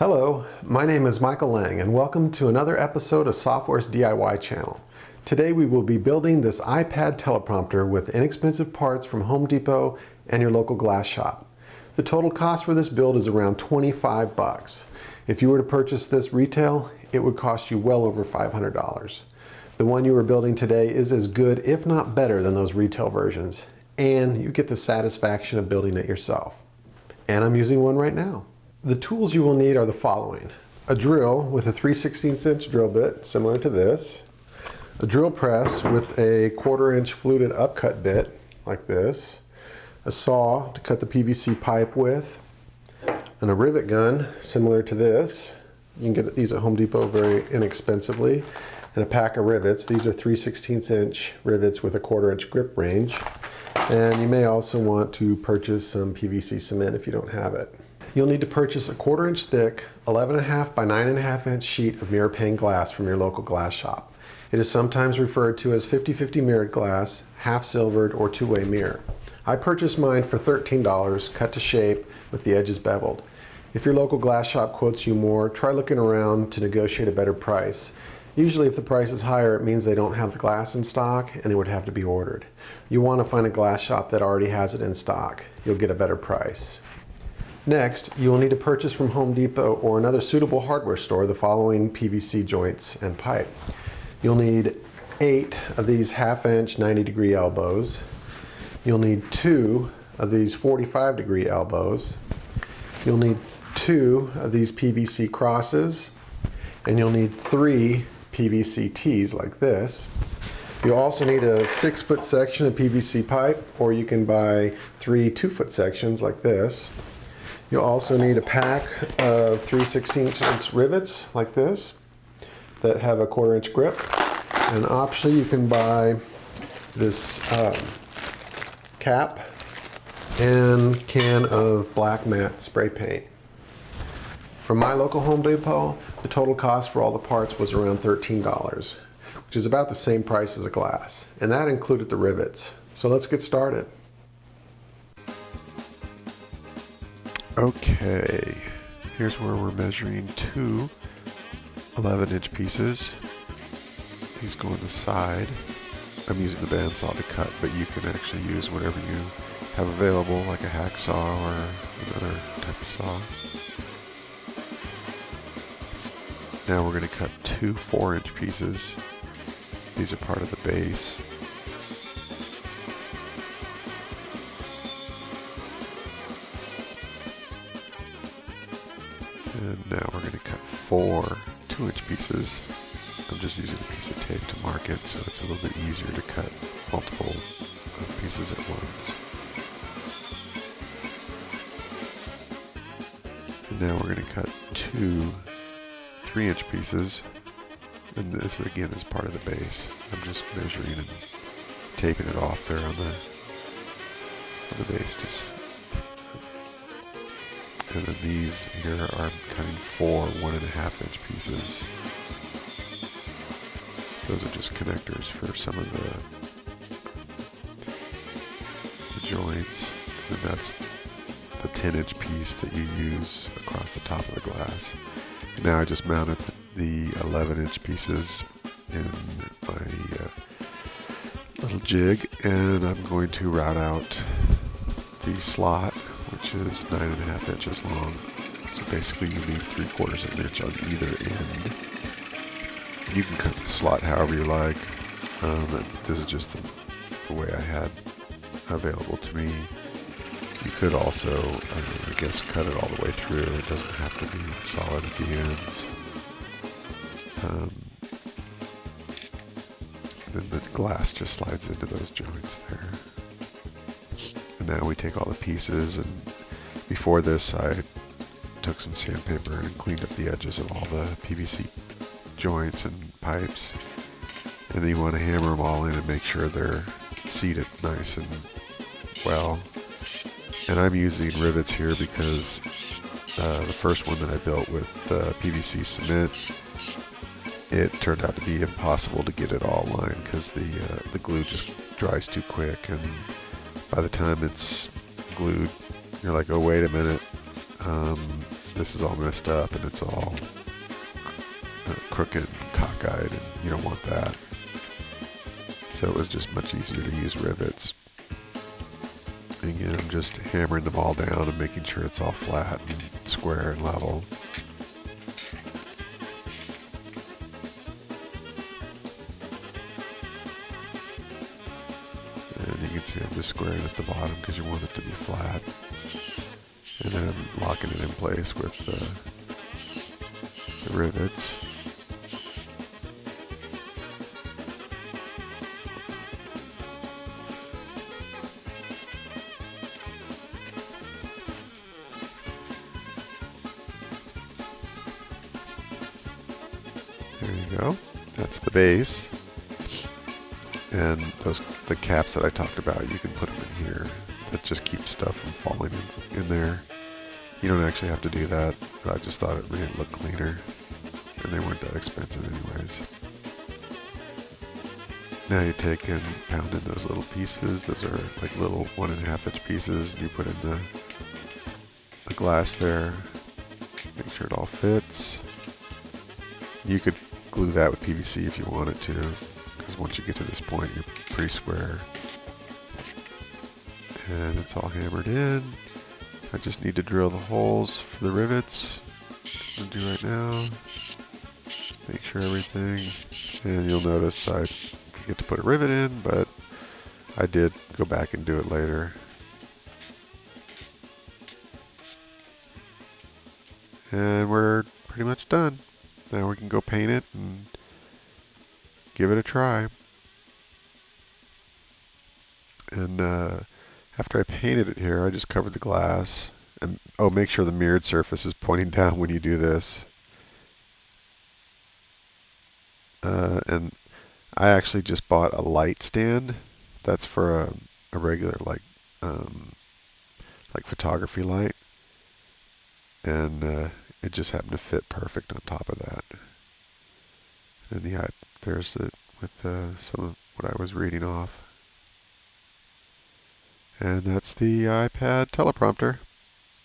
Hello, my name is Michael Lang and welcome to another episode of Software's DIY channel. Today we will be building this iPad teleprompter with inexpensive parts from Home Depot and your local glass shop. The total cost for this build is around 25 bucks. If you were to purchase this retail, it would cost you well over $500. The one you are building today is as good, if not better, than those retail versions, and you get the satisfaction of building it yourself. And I'm using one right now. The tools you will need are the following: a drill with a 3/16 inch drill bit, similar to this, a drill press with a 1/4 inch fluted upcut bit, like this, a saw to cut the PVC pipe with, and a rivet gun, similar to this. You can get these at Home Depot very inexpensively, and a pack of rivets. These are 3/16 inch rivets with a 1/4 inch grip range. And you may also want to purchase some PVC cement if you don't have it. You'll need to purchase a 1/4 inch thick, 11.5 by 9.5 inch sheet of mirror pane glass from your local glass shop. It is sometimes referred to as 50/50 mirrored glass, half silvered, or two-way mirror. I purchased mine for $13, cut to shape with the edges beveled. If your local glass shop quotes you more, try looking around to negotiate a better price. Usually if the price is higher, it means they don't have the glass in stock and it would have to be ordered. You want to find a glass shop that already has it in stock. You'll get a better price. Next, you will need to purchase from Home Depot or another suitable hardware store the following PVC joints and pipe. You'll need 8 of these 1/2 inch 90-degree elbows. You'll need 2 of these 45-degree elbows. You'll need 2 of these PVC crosses, and you'll need 3 PVC tees like this. You'll also need a 6-foot section of PVC pipe, or you can buy 3 2-foot sections like this. You'll also need a pack of 3/16 inch rivets like this that have a 1/4 inch grip. And optionally you can buy this cap and can of black matte spray paint. From my local Home Depot, the total cost for all the parts was around $13, which is about the same price as a glass. And that included the rivets. So let's get started. Okay, here's where we're measuring 2 11-inch pieces. These go on the side. I'm using the bandsaw to cut, but you can actually use whatever you have available, like a hacksaw or another type of saw. Now we're going to cut 2 4-inch pieces. These are part of the base. And now we're going to cut 4 2-inch pieces. I'm just using a piece of tape to mark it, so it's a little bit easier to cut multiple pieces at once. And now we're going to cut 2 3-inch pieces. And this again is part of the base. I'm just measuring and taping it off there on the base. And then these here are cutting 4 1.5-inch pieces. Those are just connectors for some of the joints. And that's the 10-inch piece that you use across the top of the glass. Now I just mounted the 11-inch pieces in my little jig, and I'm going to route out the slot, which is 9.5 inches long. So basically you leave 3/4 of an inch on either end. You can cut the slot however you like. This is just the way I had available to me. You could also, I guess, cut it all the way through. It doesn't have to be solid at the ends. Then the glass just slides into those joints there. And now we take all the pieces, and before this I took some sandpaper and cleaned up the edges of all the PVC joints and pipes. And then you want to hammer them all in and make sure they're seated nice and well. And I'm using rivets here because the first one that I built with PVC cement, it turned out to be impossible to get it all lined because the glue just dries too quick, and by the time it's glued, you're like, oh wait a minute, this is all messed up and it's all crooked and cockeyed, and you don't want that. So it was just much easier to use rivets. And again, I'm just hammering them all down and making sure it's all flat and square and level. And you can see I'm just squaring at the bottom because you want it to be flat. And then I'm locking it in place with the rivets. There you go. That's the base. And the caps that I talked about, you can put them in here. That just keeps stuff from falling in there. You don't actually have to do that, but I just thought it made it look cleaner. And they weren't that expensive anyways. Now you take and pound in those little pieces. Those are like little 1.5 inch pieces. And you put in the glass there. Make sure it all fits. You could glue that with PVC if you wanted to, because once you get to this point, you're pretty square. And it's all hammered in. I just need to drill the holes for the rivets. I'm gonna do right now. Make sure everything. And you'll notice I forget to put a rivet in, but I did go back and do it later. And we're pretty much done. Now we can go paint it and give it a try. And after I painted it here, I just covered the glass. And oh, make sure the mirrored surface is pointing down when you do this. And I actually just bought a light stand. That's for a regular like photography light. And it just happened to fit perfect on top of that. And there's it with some of what I was reading off. And that's the iPad teleprompter.